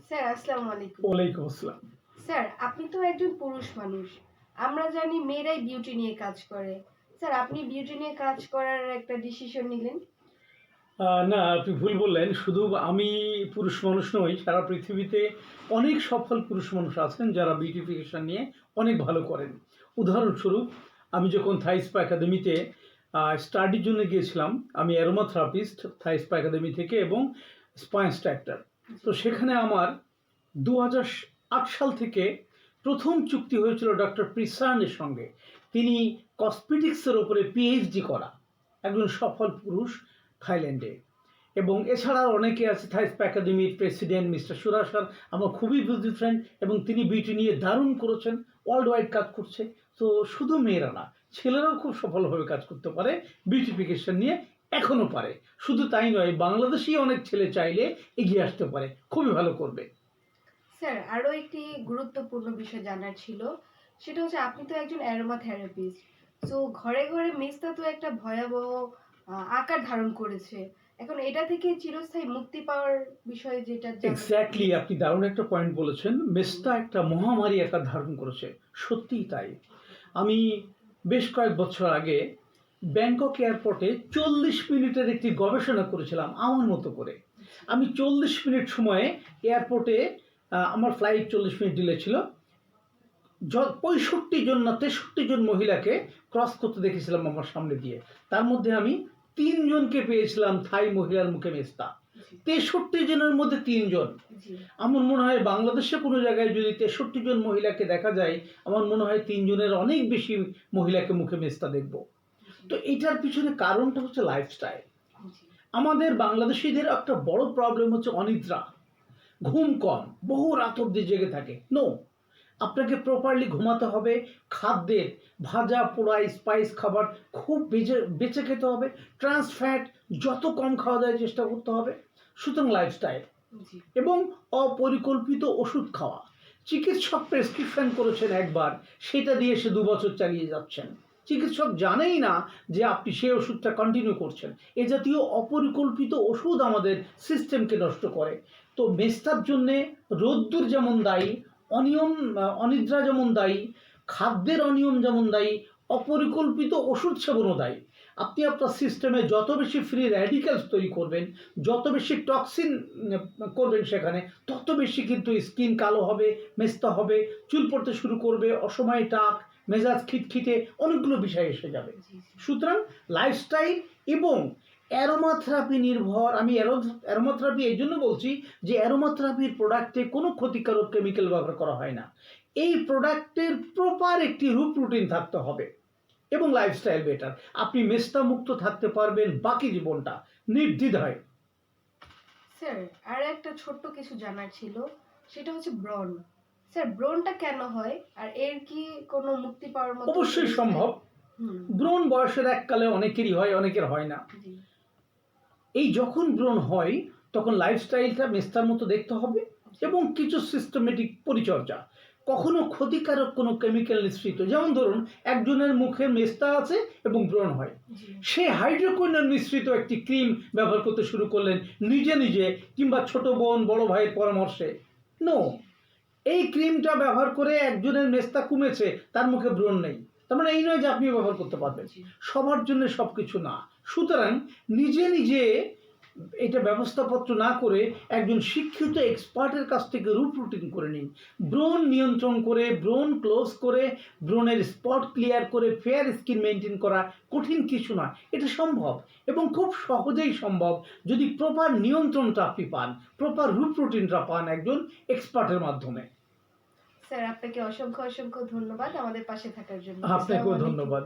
Sir আসসালামু আলাইকুম। ওয়ালাইকুম আসসালাম। স্যার আপনি তো একজন পুরুষ মানুষ। আমরা জানি মেয়েরাই বিউটি নিয়ে কাজ করে। স্যার আপনি বিউটি নিয়ে কাজ করার একটা ডিসিশন নিলেন? না, আপনি ভুল বললেন। শুধু আমি পুরুষ মানুষ নই, সারা পৃথিবীতে অনেক সফল পুরুষ মানুষ আছেন যারা বিউটিফিকেশন নিয়ে অনেক ভালো করেন। উদাহরণস্বরূপ আমি যখন থাই স্পা একাডেমিতে স্টাডির জন্য গিয়েছিলাম, আমি অ্যারোমা থেরাপিস্ট থাই স্পা একাডেমি থেকে এবং স্পা ইন্সট্রাক্টর। তো সেখানে আমার 2008 সাল থেকে প্রথম চুক্তি হয়েছিল ডক্টর প্রিসার্নের সঙ্গে। তিনি কসমেটিক্সের ওপরে পিএইচডি করা একজন সফল পুরুষ থাইল্যান্ডে। এবং এছাড়াও অনেকে আছে থাই স্পা একাডেমির প্রেসিডেন্ট মিস্টার সুরাসার, আমার খুবই বিউটি ফ্রেন্ড এবং তিনি বিউটি নিয়ে দারুণ করেছেন, ওয়ার্ল্ড ওয়াইড কাজ করছে। তো শুধু মেয়েরা না, ছেলেরাও খুব সফলভাবে কাজ করতে পারে বিউটিফিকেশন নিয়ে, এখনও পারে। শুধু তাই নয়, বাংলাদেশি অনেক ছেলে চাইলে এগিয়ে আসতে পারে, খুবই ভালো করবে। স্যার আরো একটি গুরুত্বপূর্ণ বিষয় জানার ছিল, সেটা হচ্ছে আপনি তো একজন অ্যারোমা থেরাপিস্ট। তো ঘরে ঘরে মেস্তা তো একটা ভয়াবহ আকার ধারণ করেছে। এখন এটা থেকে চিরস্থায়ী মুক্তি পাওয়ার বিষয়ে যেটা এক্স্যাক্টলি, আপনি দারুণ একটা পয়েন্ট বলেছেন। মেস্তা একটা মহামারী আকার ধারণ করেছে, সত্যিই তাই। আমি বেশ কয়েক বছর আগে ব্যাংকক এয়ারপোর্টে 40 মিনিটের একটি গবেষণা করেছিলাম আমার মতো করে। আমি 40 মিনিট সময়ে এয়ারপোর্টে, আমার ফ্লাইট 40 মিনিট ডিলে ছিল, 65 জন না 63 জন মহিলাকে ক্রস করতে দেখেছিলাম আমার সামনে দিয়ে। তার মধ্যে আমি 3 জনকে পেয়েছিলাম থাই মহিলার মুখে মেস্তা। 63 জনের মধ্যে 3 জন। আমার মনে হয় বাংলাদেশে কোনো জায়গায় যদি 63 জন মহিলাকে দেখা যায়, আমার মনে হয় 3 জনের অনেক বেশি মহিলাকে মুখে মেস্তা দেখব। তো এটার পিছনে কারণটা হচ্ছে লাইফস্টাইল। আমাদের বাংলাদেশিদের একটা বড় প্রবলেম হচ্ছে অনিদ্রা, ঘুম কম, বহু রাত অব্দি জেগে থাকে। নো, আপনাকে প্রপারলি ঘুমাতে হবে, খাদ্যের ভাজা পোড়া স্পাইস খাবার খুব বেঁচে খেতে হবে, ট্রান্স ফ্যাট যত কম খাওয়া যায় চেষ্টা করতে হবে। সুতরাং লাইফস্টাইল এবং অপরিকল্পিত ওষুধ খাওয়া। চিকিৎসক প্রেসক্রিপশন করেছেন একবার, সেটা দিয়ে সে 2 বছর চালিয়ে যাচ্ছেন। চিকিৎসক জানেই না যে আপনি সেই ওষুধটা কন্টিনিউ করছেন। এ জাতীয় অপরিকল্পিত ওষুধ আমাদের সিস্টেমকে নষ্ট করে। তো মেস্তার জন্যে রোদ্দুর যেমন দায়ী, অনিদ্রা যেমন দায়ী, খাদ্যের অনিয়ম যেমন দায়ী, অপরিকল্পিত ওষুধ সেবনও দায়ী। আপনি আপনার সিস্টেমে যত বেশি ফ্রি র্যাডিক্যালস তৈরি করবেন, যত বেশি টক্সিন করবেন সেখানে, তত বেশি কিন্তু স্কিন কালো হবে, মেস্তা হবে, চুল পড়তে শুরু করবে, অসময়ে টাক, মেজাজ খিটখিটে, অনেকগুলো বিষয় এসে যাবে। সুতরাং লাইফস্টাইল এবং অ্যারোমাথেরাপি নির্ভর, আমি অ্যারোমাথেরাপি এই জন্য বলছি যে অ্যারোমাথেরাপির প্রোডাক্টে কোনো ক্ষতিকারক কেমিক্যাল ব্যবহার করা হয় না। এই প্রোডাক্টের প্রপার একটি রুটিন থাকতে হবে এবং লাইফস্টাইল বেটার। আপনি মেস্তা মুক্ত থাকতে পারবেন বাকি জীবনটা নির্দ্বিধায়। স্যার আর একটা ছোট্ট কিছু জানার ছিল, সেটা হচ্ছে ব্রণ। স্যার ব্রণটা কেন হয় আর এর কি কোনো মুক্তি পাওয়ার মতো? অবশ্যই সম্ভব। ব্রণ বয়সের এককালে অনেকেরই হয়, অনেকের হয় না। এই যখন ব্রণ হয় তখন লাইফস্টাইলটা মেস্তার মতো দেখতে হবে এবং কিছু সিস্টেমেটিক পরিচর্যা। কখনো ক্ষতিকারক কোনো কেমিক্যাল নিঃসৃত, যেমন ধরুন একজনের মুখে মেস্তা আছে এবং ব্রণ হয়, সে হাইড্রোকুইনন মিশ্রিত একটি ক্রিম ব্যবহার করতে শুরু করলেন নিজে নিজে কিংবা ছোট বোন বড় ভাইয়ের পরামর্শে। নো, এই ক্রিমটা ব্যবহার করে একজনের মেস্তা কমেছে, তার মুখে ব্রণ নেই, তার মানে এই নয় যে আপনি ব্যবহার করতে পারবেন। সবার জন্য সব কিছু না। সুতরাং নিজে নিজে এটা ব্যবস্থাপত্র না করে একজন শিক্ষিত এক্সপার্টের কাছ থেকে রুটিন করে নিন। ব্রণ নিয়ন্ত্রণ করে, ব্রণ ক্লোজ করে, ব্রণের স্পট ক্লিয়ার করে ফেয়ার স্কিন মেনটেন করা কঠিন কিছু না, এটা সম্ভব এবং খুব সহজেই সম্ভব যদি প্রপার নিয়ন্ত্রণটা আপনি পান, প্রপার রুটিনটা পান একজন এক্সপার্টের মাধ্যমে। স্যার আপনাকে অসংখ্য অসংখ্য ধন্যবাদ আমাদের পাশে থাকার জন্য। আপনাকেও ধন্যবাদ।